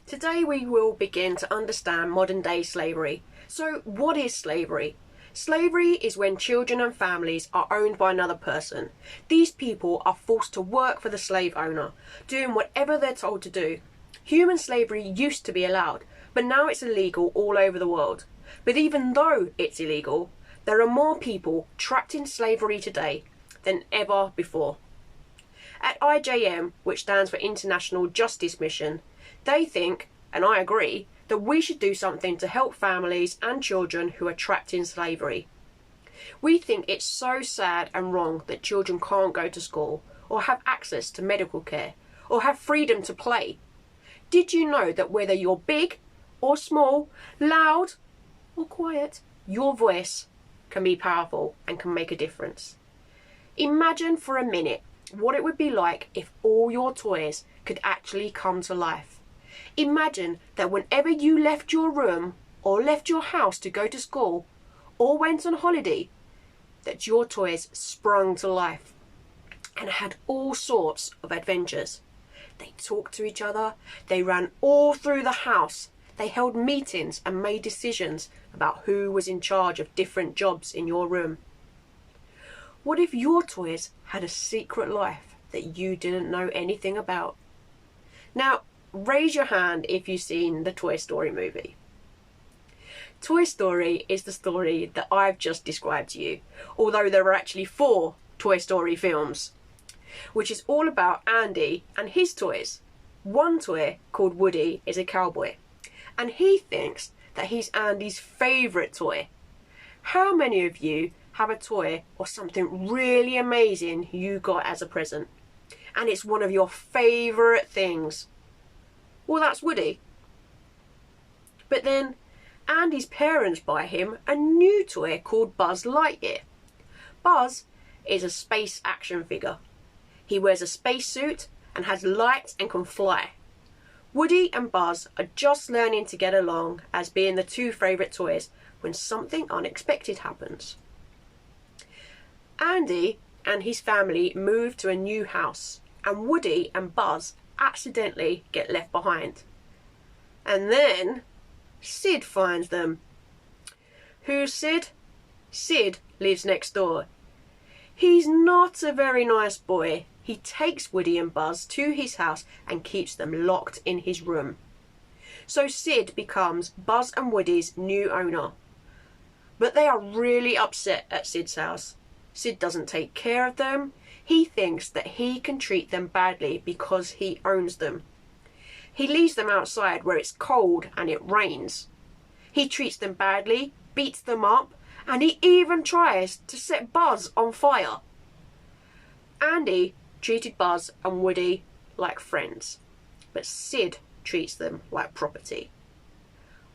Today we will begin to understand modern day slavery. So what is slavery? Slavery is when children and families are owned by another person. These people are forced to work for the slave owner, doing whatever they're told to do. Human slavery used to be allowed, but now it's illegal all over the world. But even though it's illegal, there are more people trapped in slavery today than ever before. At IJM, which stands for International Justice Mission, they think, and I agree, that we should do something to help families and children who are trapped in slavery. We think it's so sad and wrong that children can't go to school, or have access to medical care, or have freedom to play. Did you know that whether you're big or small, loud or quiet, your voice can be powerful and can make a difference? Imagine for a minute what it would be like if all your toys could actually come to life. Imagine that whenever you left your room or left your house to go to school or went on holiday, that your toys sprung to life and had all sorts of adventures. They talked to each other, they ran all through the house, they held meetings and made decisions about who was in charge of different jobs in your room. What if your toys had a secret life that you didn't know anything about? Now, raise your hand if you've seen the Toy Story movie. Toy Story is the story that I've just described to you, although there are actually 4 Toy Story films, which is all about Andy and his toys. One toy, called Woody, is a cowboy, and he thinks that he's Andy's favourite toy. How many of you have a toy or something really amazing you got as a present, and it's one of your favourite things? Well, that's Woody. But then Andy's parents buy him a new toy called Buzz Lightyear. Buzz is a space action figure. He wears a spacesuit and has lights and can fly. Woody and Buzz are just learning to get along as being the 2 favourite toys when something unexpected happens. Andy and his family move to a new house, and Woody and Buzz accidentally get left behind. And then Sid finds them. Who's Sid? Sid lives next door. He's not a very nice boy. He takes Woody and Buzz to his house and keeps them locked in his room. So Sid becomes Buzz and Woody's new owner. But they are really upset at Sid's house. Sid doesn't take care of them. He thinks that he can treat them badly because he owns them. He leaves them outside where it's cold and it rains. He treats them badly, beats them up, and he even tries to set Buzz on fire. Andy treated Buzz and Woody like friends, but Sid treats them like property.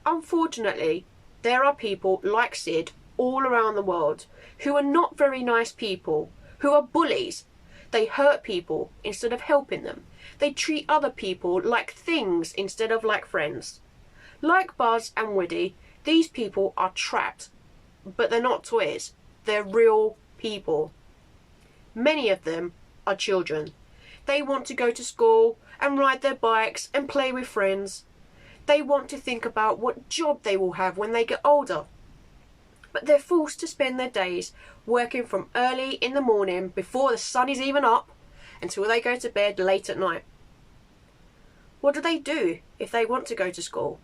Unfortunately, there are people like Sid all around the world who are not very nice people, who are bullies. They hurt people instead of helping them. They treat other people like things instead of like friends. Like Buzz and Woody, these people are trapped, but they're not toys. They're real people. Many of them are children. They want to go to school and ride their bikes and play with friends. They want to think about what job they will have when they get older. But they're forced to spend their days working from early in the morning before the sun is even up until they go to bed late at night. What do they do if they want to go to school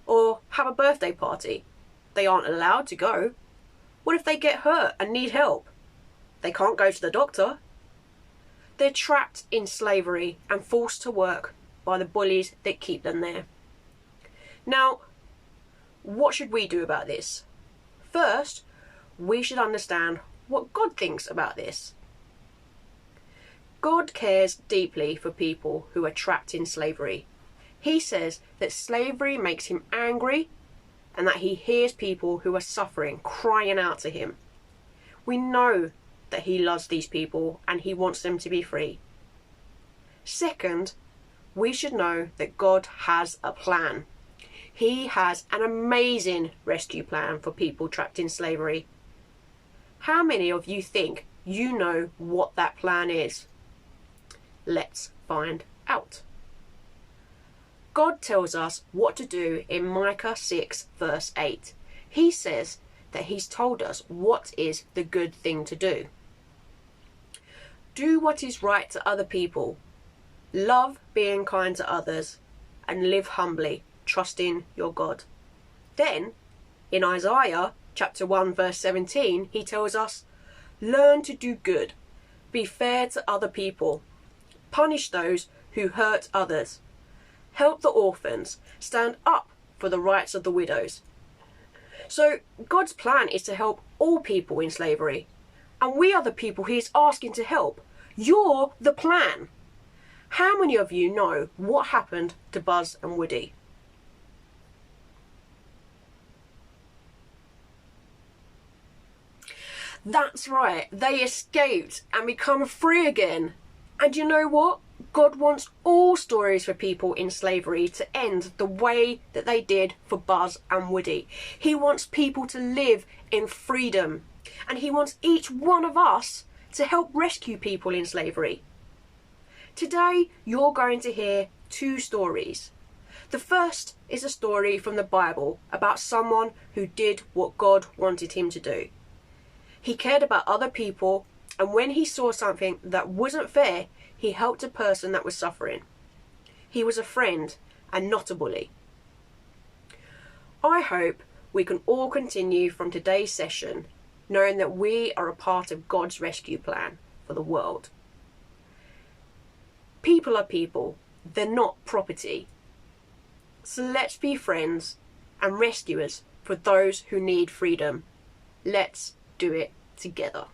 or have a birthday party? They aren't allowed to go. What if they get hurt and need help? They can't go to the doctor. They're trapped in slavery and forced to work by the bullies that keep them there. Now, what should we do about this? First, we should understand what God thinks about this. God cares deeply for people who are trapped in slavery. He says that slavery makes him angry and that he hears people who are suffering crying out to him. We know that he loves these people and he wants them to be free. Second, we should know that God has a plan. He has an amazing rescue plan for people trapped in slavery. How many of you think you know what that plan is? Let's find out. God tells us what to do in Micah 6 verse 8. He says that he's told us what is the good thing to do. Do what is right to other people. Love being kind to others and live humbly, trusting your God. Then, in Isaiah chapter 1 verse 17, he tells us, learn to do good, be fair to other people, punish those who hurt others, help the orphans, stand up for the rights of the widows. So God's plan is to help all people in slavery, and we are the people he is asking to help. You're the plan. How many of you know what happened to Buzz and Woody? That's right, they escaped and become free again. And you know what? God wants all stories for people in slavery to end the way that they did for Buzz and Woody. He wants people to live in freedom. And he wants each one of us to help rescue people in slavery. Today, you're going to hear two stories. The first is a story from the Bible about someone who did what God wanted him to do. He cared about other people, and when he saw something that wasn't fair, he helped a person that was suffering. He was a friend and not a bully. I hope we can all continue from today's session knowing that we are a part of God's rescue plan for the world. People are people, they're not property. So let's be friends and rescuers for those who need freedom. Let's do it together.